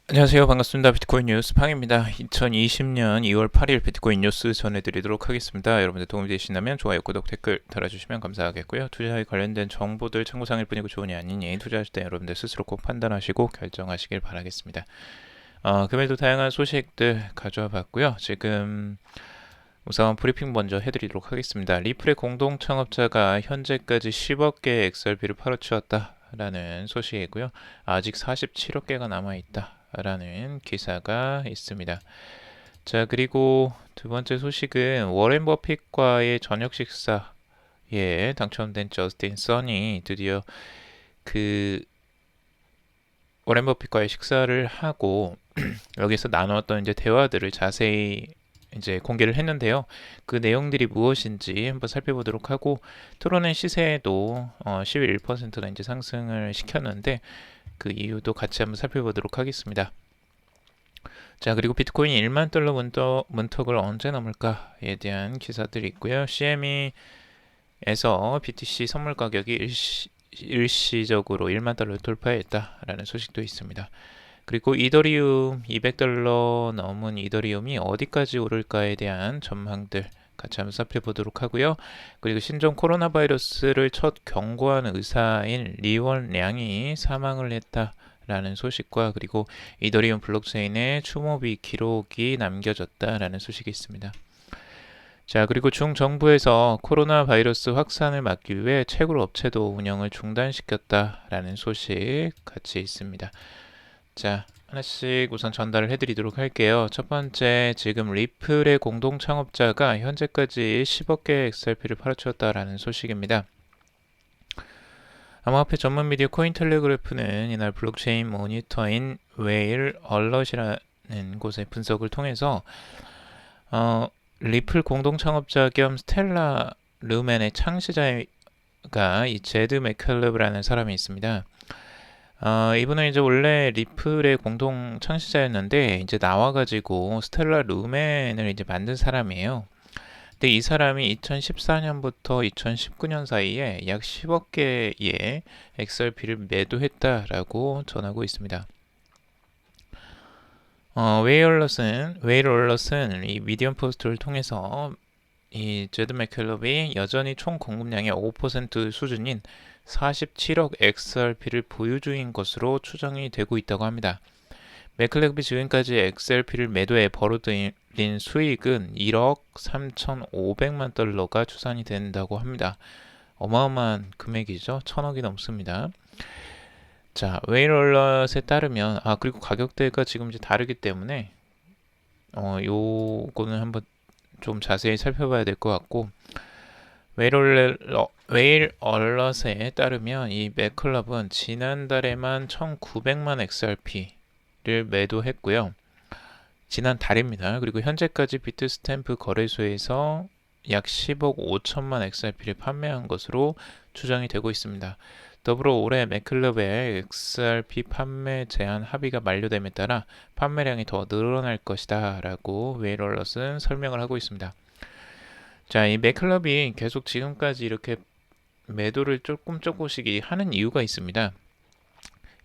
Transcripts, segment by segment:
안녕하세요. 반갑습니다. 비트코인 뉴스 팡입니다. 2020년 2월 8일 비트코인 뉴스 전해드리도록 하겠습니다. 여러분들 도움이 되신다면 좋아요, 구독, 댓글 달아주시면 감사하겠고요. 투자에 관련된 정보들 참고상일 뿐이고 조언이 아니니 투자하실 때 여러분들 스스로 꼭 판단하시고 결정하시길 바라겠습니다. 금일도 다양한 소식들 가져와 봤고요. 지금 우선 브리핑 먼저 해드리도록 하겠습니다. 리플의 공동 창업자가 현재까지 10억 개의 XRP를 팔아치웠다라는 소식이고요. 아직 47억 개가 남아있다. 라는 기사가 있습니다. 자, 그리고 두 번째 소식은 워렌 버핏과의 저녁 식사에 당첨된 저스틴 선이 드디어 그 워렌 버핏과의 식사를 하고 여기서 나누었던 이제 대화들을 자세히 이제 공개를 했는데요. 그 내용들이 무엇인지 한번 살펴보도록 하고 토론의 시세도 11%나 이제 상승을 시켰는데 그 이유도 같이 한번 살펴보도록 하겠습니다. 자, 그리고 비트코인이 1만 달러 문턱을 언제 넘을까에 대한 기사들이 있고요. CME에서 BTC 선물 가격이 일시적으로 1만 달러를 돌파했다라는 소식도 있습니다. 그리고 이더리움 200달러 넘은 이더리움이 어디까지 오를까에 대한 전망들 같이 한번 살펴보도록 하고요. 그리고 신종 코로나 바이러스를 첫 경고한 의사인 리원 량이 사망을 했다라는 소식과 그리고 이더리움 블록체인의 추모비 기록이 남겨졌다라는 소식이 있습니다. 자, 그리고 중정부에서 코로나 바이러스 확산을 막기 위해 채굴 업체도 운영을 중단시켰다라는 소식 같이 있습니다. 자, 하나씩 우선 전달을 해드리도록 할게요. 첫 번째, 지금 리플의 공동 창업자가 현재까지 10억 개의 XRP를 팔아치웠다라는 소식입니다. 암호화폐 전문 미디어 코인텔레그래프는 이날 블록체인 모니터인 웨일 얼럿이라는 곳의 분석을 통해서 리플 공동 창업자 겸 스텔라 루멘의 창시자가 이 제드 맥켈럽이라는 사람이 있습니다. 이분은 이제 원래 리플의 공동 창시자였는데 이제 나와가지고 스텔라 루멘을 이제 만든 사람이에요. 근데 이 사람이 2014년부터 2019년 사이에 약 10억 개의 XRP를 매도했다라고 전하고 있습니다. 웨일얼럿은 이 미디엄 포스트를 통해서 이 제드 맥켈럽이 여전히 총 공급량의 5% 수준인 47억 XRP를 보유 중인 것으로 추정이 되고 있다고 합니다. 맥클럽이 지금까지 XRP를 매도해 벌어들인 수익은 1억 3,500만 달러가 추산이 된다고 합니다. 어마어마한 금액이죠. 1,000억이 넘습니다. 자, 웨일얼럿에 따르면 그리고 가격대가 지금 이제 다르기 때문에 요거는 한번 좀 자세히 살펴봐야 될 것 같고 웨일얼럿에 따르면 이 맥클럽은 지난달에만 1,900만 XRP를 매도했고요. 지난 달입니다. 그리고 현재까지 비트스탬프 거래소에서 약 10억 5천만 XRP를 판매한 것으로 추정이 되고 있습니다. 더불어 올해 맥클럽의 XRP 판매 제한 합의가 만료됨에 따라 판매량이 더 늘어날 것이다 라고 웨일얼럿은 설명을 하고 있습니다. 자, 이 맥클럽이 계속 지금까지 이렇게 매도를 조금씩 하는 이유가 있습니다.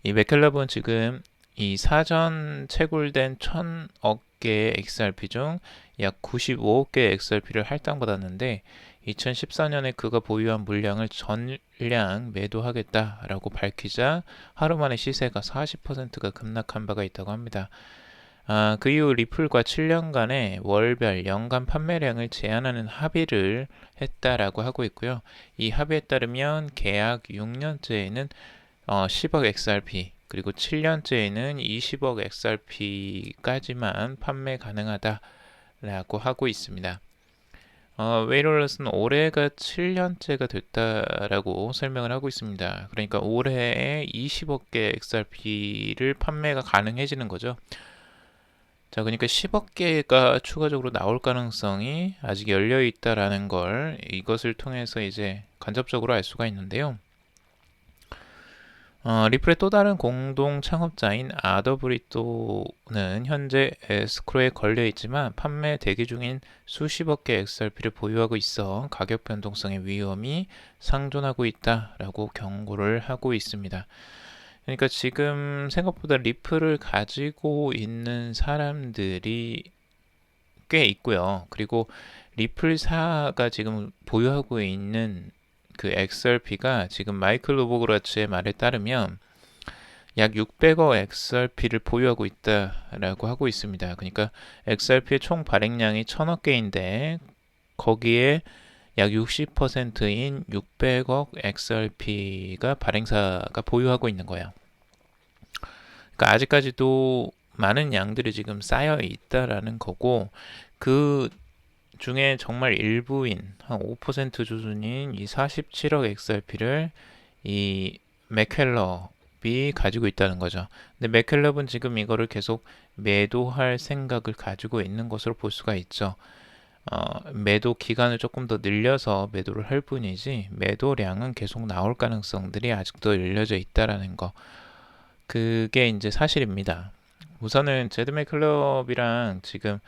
이 맥클럽은 지금 이 사전 채굴된 1,000억 개의 XRP 중 약 95억 개의 XRP를 할당받았는데 2014년에 그가 보유한 물량을 전량 매도하겠다라고 밝히자 하루 만에 시세가 40%가 급락한 바가 있다고 합니다. 그 이후 리플과 7년간의 월별 연간 판매량을 제한하는 합의를 했다라고 하고 있고요. 이 합의에 따르면 계약 6년째에는 10억 XRP 그리고 7년째에는 20억 XRP까지만 판매 가능하다라고 하고 있습니다. 웨이롤럿은 올해가 7년째가 됐다라고 설명을 하고 있습니다. 그러니까 올해에 20억 개 XRP를 판매가 가능해지는 거죠. 자, 그러니까 10억 개가 추가적으로 나올 가능성이 아직 열려 있다라는 걸 이것을 통해서 이제 간접적으로 알 수가 있는데요. 리플의 또 다른 공동 창업자인 아더브리또는 현재 에스크로에 걸려 있지만 판매 대기 중인 수십억 개 XRP를 보유하고 있어 가격 변동성의 위험이 상존하고 있다라고 경고를 하고 있습니다. 그러니까 지금 생각보다 리플을 가지고 있는 사람들이 꽤 있고요. 그리고 리플사가 지금 보유하고 있는 그 XRP가 지금 마이클 로보그라츠의 말에 따르면 약 600억 XRP를 보유하고 있다라고 하고 있습니다. 그러니까 XRP의 총 발행량이 1000억 개인데 거기에 약 60%인 600억 XRP가 발행사가 보유하고 있는 거예요. 그러니까 아직까지도 많은 양들이 지금 쌓여 있다라는 거고, 그 중에 정말 일부인 한 5% 수준인 이 47억 XRP를 이 맥켈럽이 가지고 있다는 거죠. 근데 맥켈럽은 지금 이거를 계속 매도할 생각을 가지고 있는 것으로 볼 수가 있죠. 매도 기간을 조금 더 늘려서 매도를 할 뿐이지 매도량은 계속 나올 가능성들이 아직도 열려져 있다라는 거. 그게 이제 사실입니다. 우선은 제드 맥클럽이랑 지금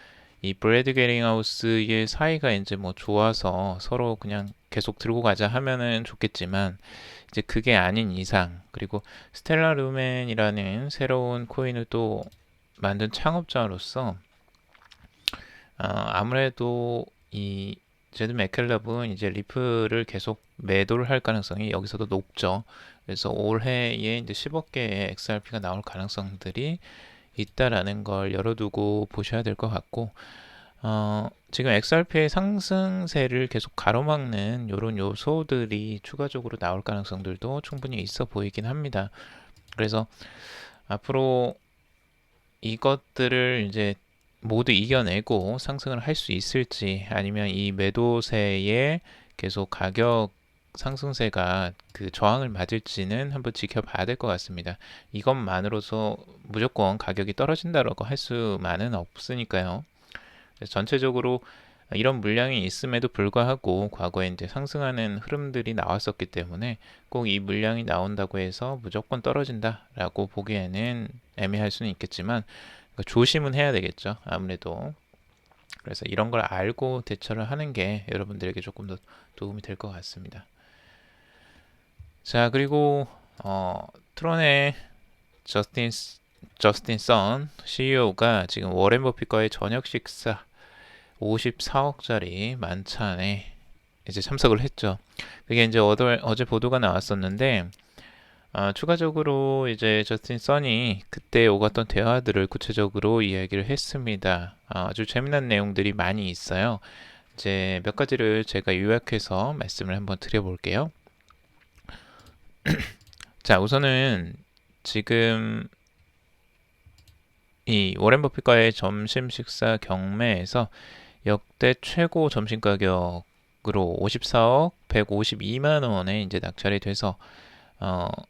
이 브래드 게링하우스의 사이가 이제 뭐 좋아서 서로 그냥 계속 들고 가자 하면은 좋겠지만 이제 그게 아닌 이상, 그리고 스텔라 루멘이라는 새로운 코인을 또 만든 창업자로서 아무래도 이 제드 맥켈럽은 이제 리플을 계속 매도를 할 가능성이 여기서도 높죠. 그래서 올해에 이제 10억 개의 XRP가 나올 가능성들이 있다라는 걸 열어두고 보셔야 될 것 같고, 지금 XRP의 상승세를 계속 가로막는 이런 요소들이 추가적으로 나올 가능성들도 충분히 있어 보이긴 합니다. 그래서 앞으로 이것들을 이제 모두 이겨내고 상승을 할 수 있을지, 아니면 이 매도세에 계속 가격 상승세가 그 저항을 맞을지는 한번 지켜봐야 될 것 같습니다. 이것만으로서 무조건 가격이 떨어진다라고 할 수만은 없으니까요. 그래서 전체적으로 이런 물량이 있음에도 불구하고 과거에 이제 상승하는 흐름들이 나왔었기 때문에 꼭 이 물량이 나온다고 해서 무조건 떨어진다라고 보기에는 애매할 수는 있겠지만 조심은 해야 되겠죠. 아무래도. 그래서 이런 걸 알고 대처를 하는 게 여러분들에게 조금 더 도움이 될 것 같습니다. 자, 그리고 트론의 저스틴 선 CEO가 지금 워렌 버핏과의 저녁 식사 54억짜리 만찬에 이제 참석을 했죠. 그게 이제 어제 보도가 나왔었는데, 추가적으로 이제 저스틴 선이 그때 오갔던 대화들을 구체적으로 이야기를 했습니다. 아주 재미난 내용들이 많이 있어요. 이제 몇 가지를 제가 요약해서 말씀을 한번 드려볼게요. 자, 우선은 지금 이 워렌 버핏과의 점심 식사 경매에서 역대 최고 점심 가격으로 54억 152만 원에 이제 낙찰이 돼서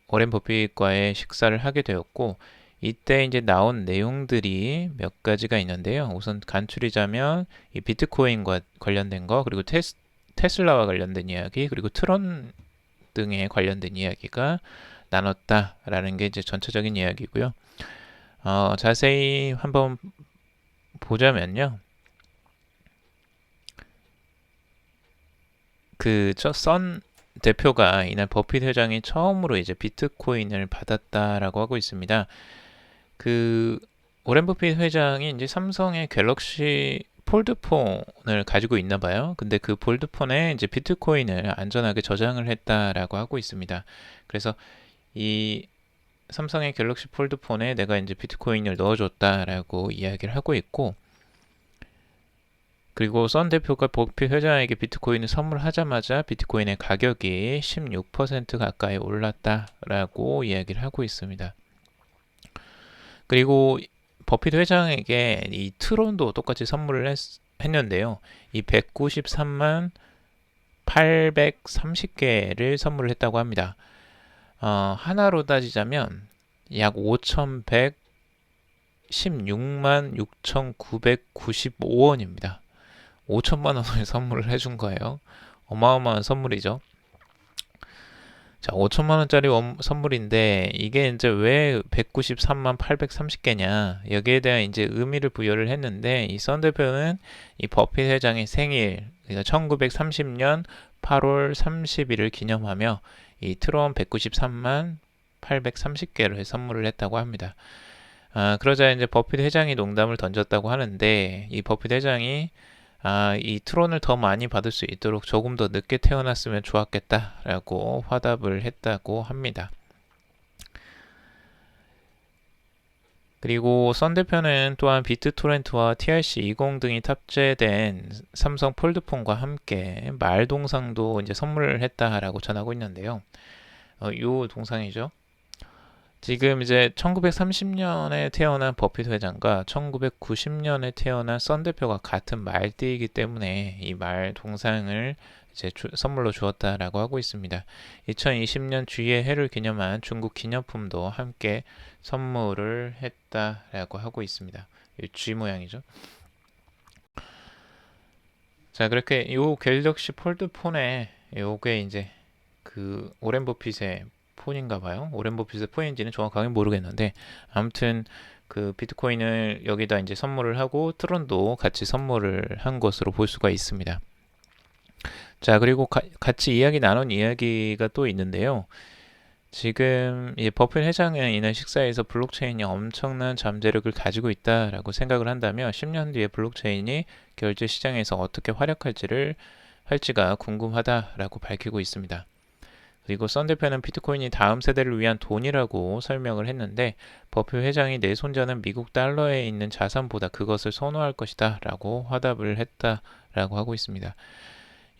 워렌 버핏과의 식사를 하게 되었고, 이때 이제 나온 내용들이 몇 가지가 있는데요. 우선 간추리자면 이 비트코인과 관련된 거, 그리고 테슬라와 관련된 이야기, 그리고 트론 등에 관련된 이야기가 나눴다라는 게 이제 전체적인 이야기고요. 자세히 한번 보자면요. 선 대표가 이날 버핏 회장이 처음으로 이제 비트코인을 받았다라고 하고 있습니다. 오렌 버핏 회장이 이제 삼성의 갤럭시 폴드폰을 가지고 있나 봐요. 근데 그 폴드폰에 이제 비트코인을 안전하게 저장을 했다라고 하고 있습니다. 그래서 이 삼성의 갤럭시 폴드폰에 내가 이제 비트코인을 넣어줬다라고 이야기를 하고 있고, 그리고 선 대표가 버핏 회장에게 비트코인을 선물하자마자 비트코인의 가격이 16% 가까이 올랐다라고 이야기를 하고 있습니다. 그리고 버핏 회장에게 이 트론도 똑같이 선물을 했는데요. 이 193만 830개를 선물을 했다고 합니다. 하나로 따지자면 약 5,116만 6,995원입니다. 5천만 원을 선물을 해준 거예요. 어마어마한 선물이죠. 자, 5천만 원짜리 선물인데 이게 이제 왜 193만 830개냐, 여기에 대한 이제 의미를 부여를 했는데, 이 선 대표는 이 버핏 회장의 생일, 그러니까 1930년 8월 30일을 기념하며 이 트론 193만 830개를 선물을 했다고 합니다. 그러자 이제 버핏 회장이 농담을 던졌다고 하는데, 이 버핏 회장이 이 트론을 더 많이 받을 수 있도록 조금 더 늦게 태어났으면 좋았겠다라고 화답을 했다고 합니다. 그리고 선 대표는 또한 비트토렌트와 TRC-20 등이 탑재된 삼성 폴드폰과 함께 말 동상도 이제 선물을 했다라고 전하고 있는데요. 요 동상이죠. 지금 이제 1930년에 태어난 버핏 회장과 1990년에 태어난 선 대표가 같은 말띠이기 때문에 이 말 동상을 이제 선물로 주었다라고 하고 있습니다. 2020년 주의 해를 기념한 중국 기념품도 함께 선물을 했다라고 하고 있습니다. 쥐 모양이죠. 자, 그렇게 요 갤럭시 폴드 폰에 요게 이제 그 오렌 버핏의 폰인가 봐요. 오렌 버핏의 폰인지는 정확하게 모르겠는데, 아무튼 그 비트코인을 여기다 이제 선물을 하고 트론도 같이 선물을 한 것으로 볼 수가 있습니다. 자, 그리고 같이 이야기 나눈 이야기가 또 있는데요. 지금 이 버핏 회장은 이날 식사에서 블록체인이 엄청난 잠재력을 가지고 있다라고 생각을 한다며 10년 뒤에 블록체인이 결제 시장에서 어떻게 할지가 궁금하다라고 밝히고 있습니다. 그리고 선 대표는 비트코인이 다음 세대를 위한 돈이라고 설명을 했는데, 버핏 회장이 내 손자는 미국 달러에 있는 자산보다 그것을 선호할 것이다 라고 화답을 했다라고 하고 있습니다.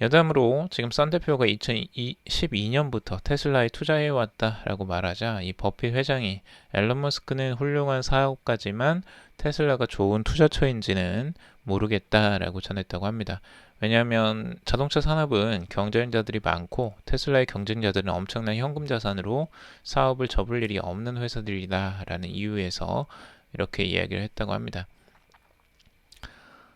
여담으로 지금 선 대표가 2012년부터 테슬라에 투자해왔다라고 말하자 이 버핏 회장이 앨런 머스크는 훌륭한 사업가지만 테슬라가 좋은 투자처인지는 모르겠다라고 전했다고 합니다. 왜냐하면 자동차 산업은 경쟁자들이 많고 테슬라의 경쟁자들은 엄청난 현금 자산으로 사업을 접을 일이 없는 회사들이다라는 이유에서 이렇게 이야기를 했다고 합니다.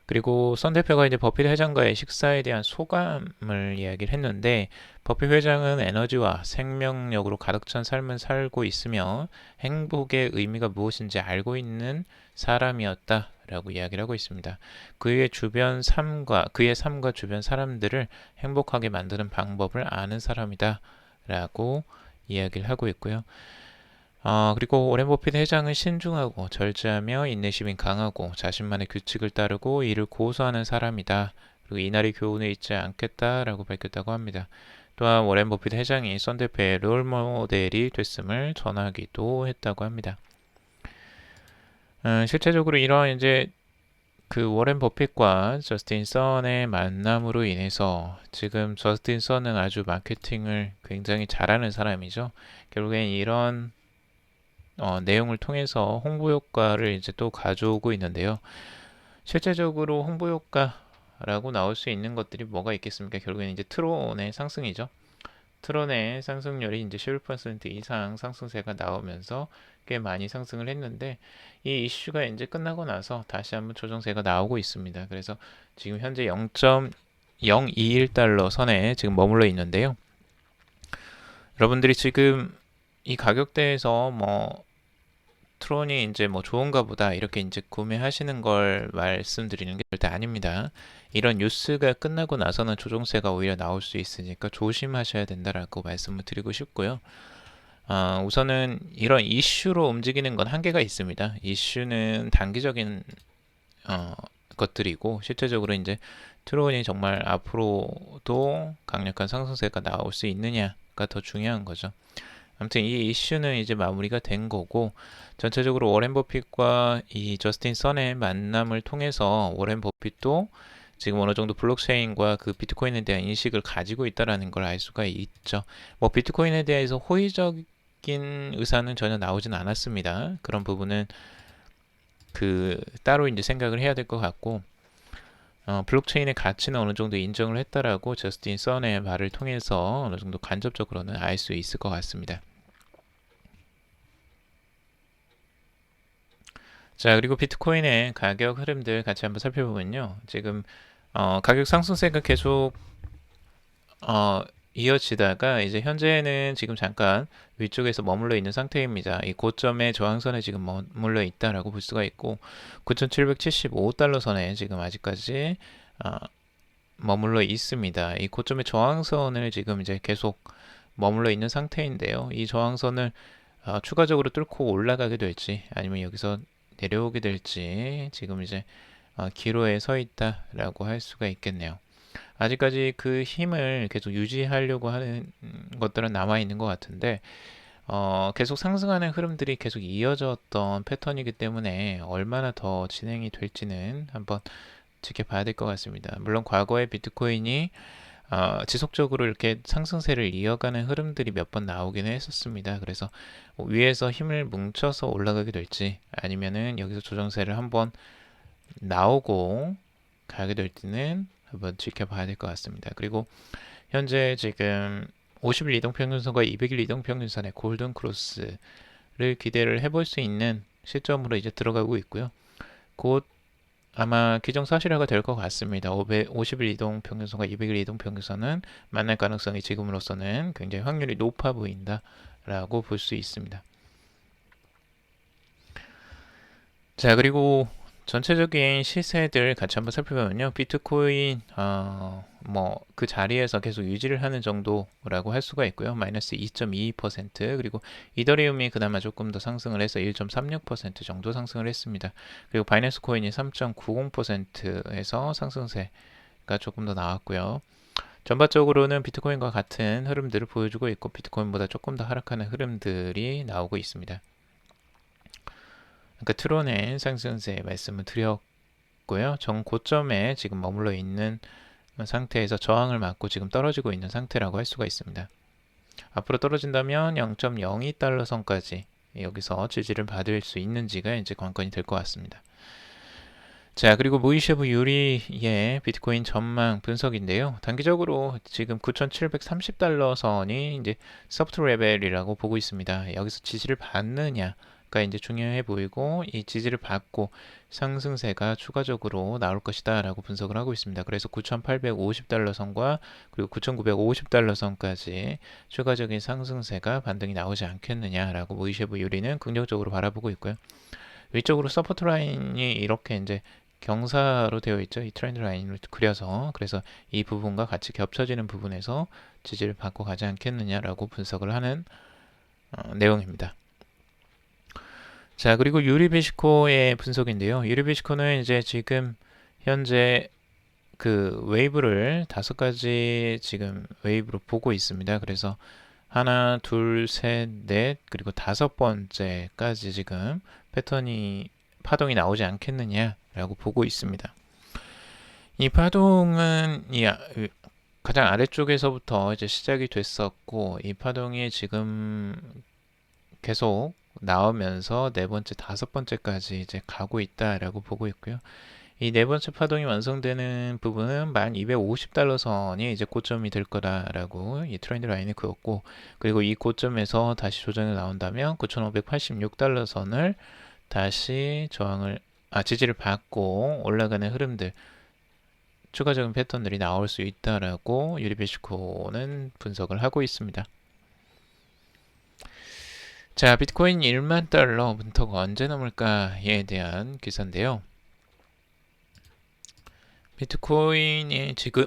그리고 선 대표가 이제 버핏 회장과의 식사에 대한 소감을 이야기를 했는데, 버핏 회장은 에너지와 생명력으로 가득 찬 삶을 살고 있으며 행복의 의미가 무엇인지 알고 있는 사람이었다라고 이야기를 하고 있습니다. 그의 삶과 주변 사람들을 행복하게 만드는 방법을 아는 사람이다라고 이야기를 하고 있고요. 그리고 오렌 버핏 회장은 신중하고 절제하며 인내심이 강하고 자신만의 규칙을 따르고 이를 고수하는 사람이다. 그리고 이날의 교훈을 잊지 않겠다라고 밝혔다고 합니다. 또한 오렌 버핏 회장이 선 대표의 롤 모델이 됐음을 전하기도 했다고 합니다. 실제적으로 이런 이제 그 워렌 버핏과 저스틴 선의 만남으로 인해서 지금 저스틴 선은 아주 마케팅을 굉장히 잘하는 사람이죠. 결국엔 이런 내용을 통해서 홍보 효과를 이제 또 가져오고 있는데요. 실제적으로 홍보 효과라고 나올 수 있는 것들이 뭐가 있겠습니까? 결국에는 이제 트론의 상승이죠. 트론의 상승률이 이제 11% 이상 상승세가 나오면서 꽤 많이 상승을 했는데, 이 이슈가 이제 끝나고 나서 다시 한번 조정세가 나오고 있습니다. 그래서 지금 현재 0.021달러 선에 지금 머물러 있는데요. 여러분들이 지금 이 가격대에서 트론이 이제 좋은가 보다 이렇게 이제 구매하시는 걸 말씀드리는 게 절대 아닙니다. 이런 뉴스가 끝나고 나서는 조정세가 오히려 나올 수 있으니까 조심하셔야 된다라고 말씀을 드리고 싶고요. 우선은 이런 이슈로 움직이는 건 한계가 있습니다. 이슈는 단기적인 것들이고, 실제적으로 이제 트론이 정말 앞으로도 강력한 상승세가 나올 수 있느냐가 더 중요한 거죠. 아무튼 이 이슈는 이제 마무리가 된 거고, 전체적으로 워렌 버핏과 이 저스틴 선의 만남을 통해서 워렌 버핏도 지금 어느 정도 블록체인과 그 비트코인에 대한 인식을 가지고 있다라는 걸 알 수가 있죠. 비트코인에 대해서 호의적인 의사는 전혀 나오진 않았습니다. 그런 부분은 따로 이제 생각을 해야 될 것 같고, 블록체인의 가치는 어느 정도 인정을 했다라고 저스틴 선의 말을 통해서 어느 정도 간접적으로는 알 수 있을 것 같습니다. 자, 그리고 비트코인의 가격 흐름들 같이 한번 살펴보면요. 지금 가격 상승세가 계속 이어지다가 이제 현재는 지금 잠깐 위쪽에서 머물러 있는 상태입니다. 이 고점의 저항선에 지금 머물러 있다라고 볼 수가 있고, 9,775달러 선에 지금 아직까지 머물러 있습니다. 이 고점의 저항선을 지금 이제 계속 머물러 있는 상태인데요. 이 저항선을 추가적으로 뚫고 올라가게 될지 아니면 여기서 내려오게 될지 지금 이제 기로에 서 있다라고 할 수가 있겠네요. 아직까지 그 힘을 계속 유지하려고 하는 것들은 남아 있는 것 같은데 계속 상승하는 흐름들이 계속 이어졌던 패턴이기 때문에 얼마나 더 진행이 될지는 한번 지켜봐야 될 것 같습니다. 물론 과거에 비트코인이 지속적으로 이렇게 상승세를 이어가는 흐름들이 몇 번 나오기는 했었습니다. 그래서 위에서 힘을 뭉쳐서 올라가게 될지 아니면은 여기서 조정세를 한번 나오고 가게 될지는 한번 지켜봐야 될 것 같습니다. 그리고 현재 지금 50일 이동평균선과 200일 이동평균선의 골든 크로스를 기대를 해볼 수 있는 시점으로 이제 들어가고 있고요. 곧 아마 기정사실화가 될 것 같습니다. 50일 이동평균선과 200일 이동평균선은 만날 가능성이 지금으로서는 굉장히 확률이 높아 보인다라고 볼 수 있습니다. 자, 그리고 전체적인 시세들 같이 한번 살펴보면요. 비트코인 뭐 그 자리에서 계속 유지를 하는 정도라고 할 수가 있고요. 마이너스 2.22%. 그리고 이더리움이 그나마 조금 더 상승을 해서 1.36% 정도 상승을 했습니다. 그리고 바이낸스 코인이 3.90%에서 상승세가 조금 더 나왔고요. 전반적으로는 비트코인과 같은 흐름들을 보여주고 있고 비트코인보다 조금 더 하락하는 흐름들이 나오고 있습니다. 그러니까 트론의 상승세 말씀을 드렸고요. 정고점에 지금 머물러 있는 상태에서 저항을 맞고 지금 떨어지고 있는 상태라고 할 수가 있습니다. 앞으로 떨어진다면 0.02달러 선까지 여기서 지지를 받을 수 있는지가 이제 관건이 될 것 같습니다. 자, 그리고 모이쉐브 유리의 비트코인 전망 분석인데요. 단기적으로 지금 9,730달러 선이 이제 서프트 레벨이라고 보고 있습니다. 여기서 지지를 받느냐가 이제 중요해 보이고 이 지지를 받고 상승세가 추가적으로 나올 것이다 라고 분석을 하고 있습니다. 그래서 9,850달러 선과 그리고 9,950달러 선까지 추가적인 상승세가 반등이 나오지 않겠느냐라고 모이쉐브 유리는 긍정적으로 바라보고 있고요. 위쪽으로 서포트 라인이 이렇게 이제 경사로 되어 있죠. 이 트렌드 라인을 그려서 그래서 이 부분과 같이 겹쳐지는 부분에서 지지를 받고 가지 않겠느냐라고 분석을 하는 내용입니다. 자, 그리고 유리비시코의 분석인데요. 유리비시코는 이제 지금 현재 그 웨이브를 5가지 지금 웨이브로 보고 있습니다. 그래서 하나, 둘, 셋, 넷, 그리고 5번째까지 지금 파동이 나오지 않겠느냐라고 보고 있습니다. 이 파동은 가장 아래쪽에서부터 이제 시작이 됐었고, 이 파동이 지금 계속 나오면서 4번째, 5번째까지 이제 가고 있다라고 보고 있고요. 이 4번째 파동이 완성되는 부분은 1250달러 선이 이제 고점이 될 거다라고 이 트렌드 라인을 그었고, 그리고 이 고점에서 다시 조정이 나온다면 9586달러 선을 다시 지지를 받고 올라가는 흐름들, 추가적인 패턴들이 나올 수 있다라고 유리베시코는 분석을 하고 있습니다. 자, 비트코인 1만 달러 문턱 언제 넘을까에 대한 기사인데요. 비트코인의 지금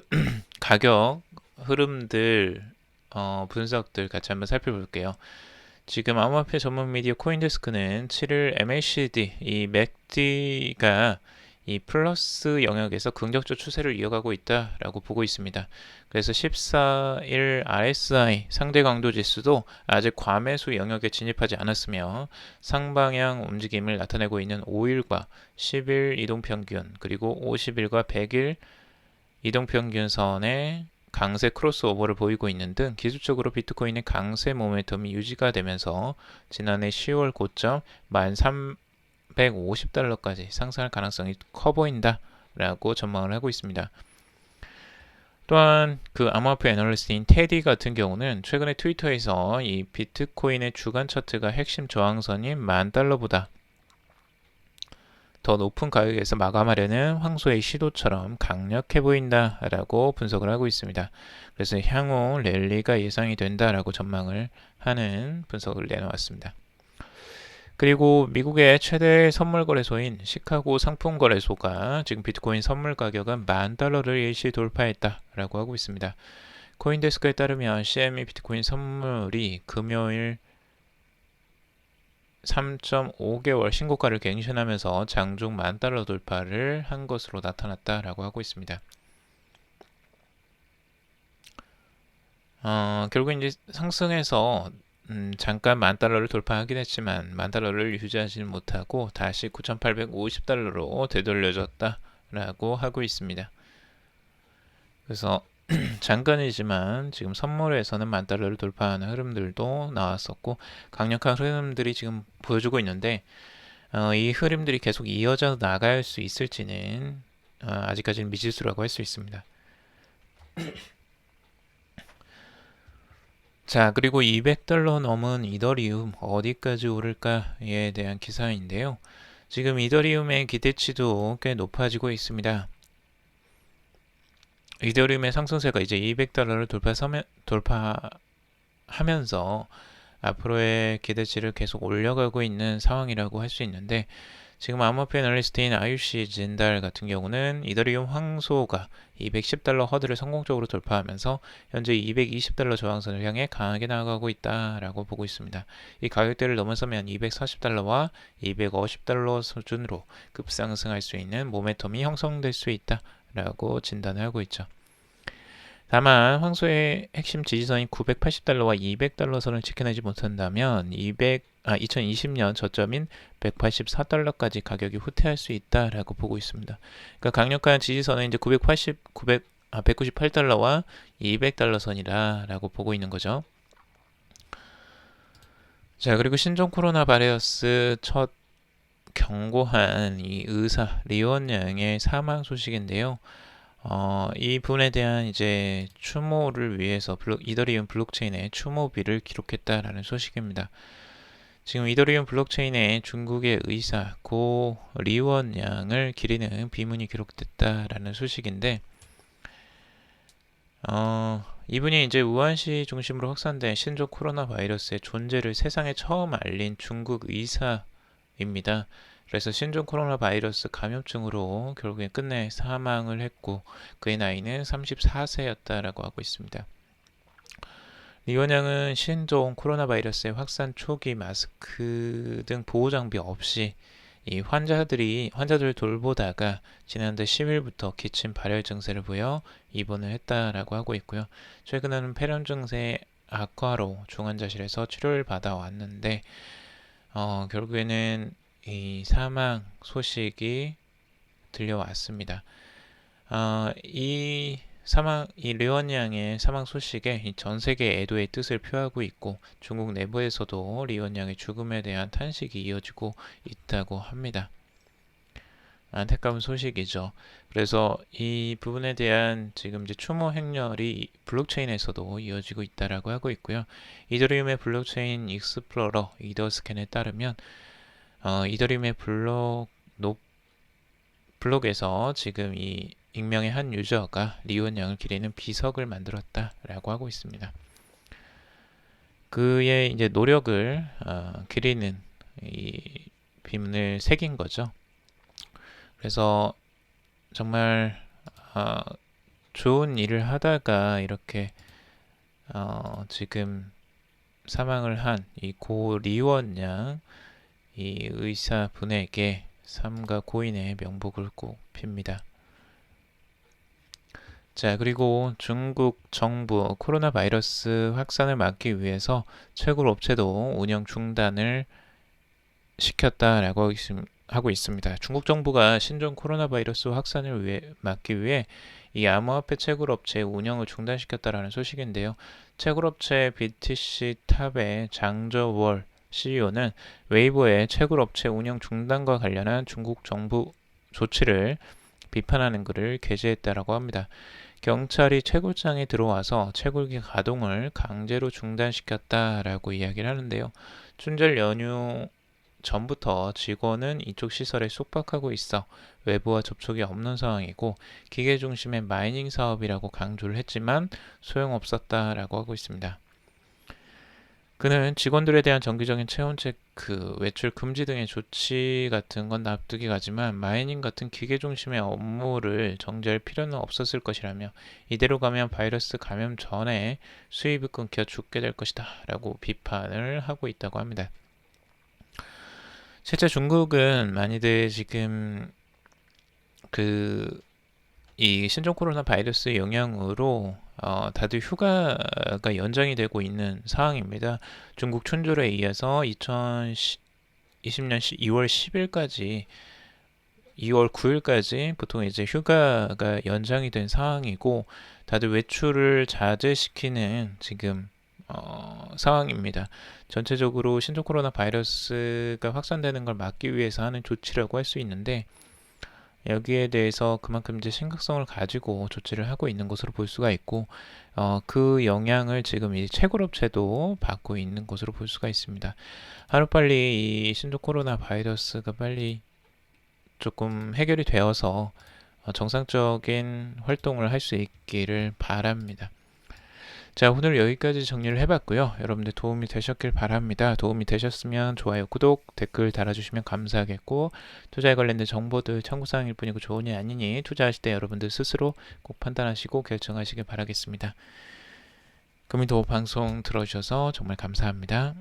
가격 흐름들 분석들 같이 한번 살펴볼게요. 지금 암호화폐 전문 미디어 코인데스크는 7일 MACD, 이 MACD가 이 플러스 영역에서 긍정적 추세를 이어가고 있다라고 보고 있습니다. 그래서 14일 RSI 상대 강도 지수도 아직 과매수 영역에 진입하지 않았으며 상방향 움직임을 나타내고 있는 5일과 10일 이동평균 그리고 50일과 100일 이동평균선의 강세 크로스오버를 보이고 있는 등 기술적으로 비트코인의 강세 모멘텀이 유지가 되면서 지난해 10월 고점 1350달러까지 상승할 가능성이 커 보인다라고 전망을 하고 있습니다. 또한 그 암호화폐 애널리스트인 테디 같은 경우는 최근에 트위터에서 이 비트코인의 주간 차트가 핵심 저항선인 10,000달러보다 더 높은 가격에서 마감하려는 황소의 시도처럼 강력해 보인다라고 분석을 하고 있습니다. 그래서 향후 랠리가 예상이 된다라고 전망을 하는 분석을 내놓았습니다. 그리고 미국의 최대 선물 거래소인 시카고 상품 거래소가 지금 비트코인 선물 가격은 10,000달러를 일시 돌파했다라고 하고 있습니다. 코인데스크에 따르면 CME 비트코인 선물이 금요일 3.5개월 신고가를 갱신하면서 장중 10,000달러 돌파를 한 것으로 나타났다라고 하고 있습니다. 결국 이제 상승해서 잠깐 10,000달러를 돌파하긴 했지만 10,000달러를 유지하지 못하고 다시 9,850달러로 되돌려졌다라고 하고 있습니다. 그래서 잠깐이지만 지금 선물에서는 10,000달러를 돌파하는 흐름들도 나왔었고 강력한 흐름들이 지금 보여주고 있는데 이 흐름들이 계속 이어져 나갈 수 있을지는 아직까지는 미지수라고 할 수 있습니다. 자, 그리고 200달러 넘은 이더리움 어디까지 오를까에 대한 기사인데요. 지금 이더리움의 기대치도 꽤 높아지고 있습니다. 이더리움의 상승세가 이제 200달러를 돌파하면서 앞으로의 기대치를 계속 올려가고 있는 상황이라고 할 수 있는데 지금 암호화폐 애널리스트인 IUC 진달 같은 경우는 이더리움 황소가 210달러 허들을 성공적으로 돌파하면서 현재 220달러 저항선을 향해 강하게 나아가고 있다라고 보고 있습니다. 이 가격대를 넘어서면 240달러와 250달러 수준으로 급상승할 수 있는 모멘텀이 형성될 수 있다라고 진단을 하고 있죠. 다만 황소의 핵심 지지선인 980달러와 200달러 선을 지켜내지 못한다면 2020년 저점인 184달러까지 가격이 후퇴할 수 있다라고 보고 있습니다. 그러니까 강력한 지지선은 이제 198달러와 200달러 선이라고 보고 있는 거죠. 자, 그리고 신종 코로나 바이러스 첫 경고한 이 의사 리원양의 사망 소식인데요. 이 분에 대한 이제 추모를 위해서 이더리움 블록체인에 추모비를 기록했다라는 소식입니다. 지금 이더리움 블록체인에 중국의 의사 고 리원양을 기리는 비문이 기록됐다라는 소식인데, 이분이 이제 우한시 중심으로 확산된 신종 코로나 바이러스의 존재를 세상에 처음 알린 중국 의사입니다. 그래서 신종 코로나 바이러스 감염증으로 결국에 끝내 사망을 했고 그의 나이는 34세였다라고 하고 있습니다. 리원양은 신종 코로나 바이러스의 확산 초기 마스크 등 보호 장비 없이 이 환자들을 돌보다가 지난달 10일부터 기침 발열 증세를 보여 입원을 했다라고 하고 있고요. 최근에는 폐렴 증세 악화로 중환자실에서 치료를 받아왔는데 결국에는 이 사망 소식이 들려왔습니다. 이 리원양의 사망 소식에 전 세계 애도의 뜻을 표하고 있고 중국 내부에서도 리원양의 죽음에 대한 탄식이 이어지고 있다고 합니다. 안타까운 소식이죠. 그래서 이 부분에 대한 지금 이제 추모 행렬이 블록체인에서도 이어지고 있다라고 하고 있고요. 이더리움의 블록체인 익스플로러 이더스캔에 따르면 이더리움의 블록에서 지금 이 익명의 한 유저가 리원양을 기리는 비석을 만들었다라고 하고 있습니다. 그의 이제 노력을 기리는 이 비문을 새긴 거죠. 그래서 정말 좋은 일을 하다가 이렇게 지금 사망을 한 이 고 리원양 이 의사분에게 삼가 고인의 명복을 꼭 빕니다. 자, 그리고 중국 정부 코로나 바이러스 확산을 막기 위해서 채굴 업체도 운영 중단을 시켰다라고 하고 있습니다. 중국 정부가 신종 코로나 바이러스 확산을 막기 위해 이 암호화폐 채굴 업체의 운영을 중단시켰다라는 소식인데요. 채굴 업체 BTC 탑의 장저월 CEO는 웨이보의 채굴 업체 운영 중단과 관련한 중국 정부 조치를 비판하는 글을 게재했다라고 합니다. 경찰이 채굴장에 들어와서 채굴기 가동을 강제로 중단시켰다라고 이야기를 하는데요. 춘절 연휴 전부터 직원은 이쪽 시설에 숙박하고 있어 외부와 접촉이 없는 상황이고 기계 중심의 마이닝 사업이라고 강조를 했지만 소용없었다라고 하고 있습니다. 그는 직원들에 대한 정기적인 체온 체크, 외출 금지 등의 조치 같은 건 납득이 가지만 마이닝 같은 기계 중심의 업무를 정지할 필요는 없었을 것이라며 이대로 가면 바이러스 감염 전에 수입이 끊겨 죽게 될 것이다 라고 비판을 하고 있다고 합니다. 실제 중국은 많이들 지금 그 이 신종 코로나 바이러스 영향으로 다들 휴가가 연장이 되고 있는 상황입니다. 중국 춘절에 이어서 2020년 2월 10일까지 2월 9일까지 보통 이제 휴가가 연장이 된 상황이고 다들 외출을 자제시키는 지금 상황입니다. 전체적으로 신종 코로나 바이러스가 확산되는 걸 막기 위해서 하는 조치라고 할 수 있는데 여기에 대해서 그만큼 이제 심각성을 가지고 조치를 하고 있는 것으로 볼 수가 있고 그 영향을 지금 이 채굴업체도 받고 있는 것으로 볼 수가 있습니다. 하루빨리 이 신종 코로나 바이러스가 빨리 조금 해결이 되어서 정상적인 활동을 할 수 있기를 바랍니다. 자, 오늘 여기까지 정리를 해봤고요. 여러분들 도움이 되셨길 바랍니다. 도움이 되셨으면 좋아요, 구독, 댓글 달아주시면 감사하겠고 투자에 관련된 정보들 참고사항일 뿐이고 좋으니 아니니 투자하실 때 여러분들 스스로 꼭 판단하시고 결정하시길 바라겠습니다. 금융도움 방송 들어주셔서 정말 감사합니다.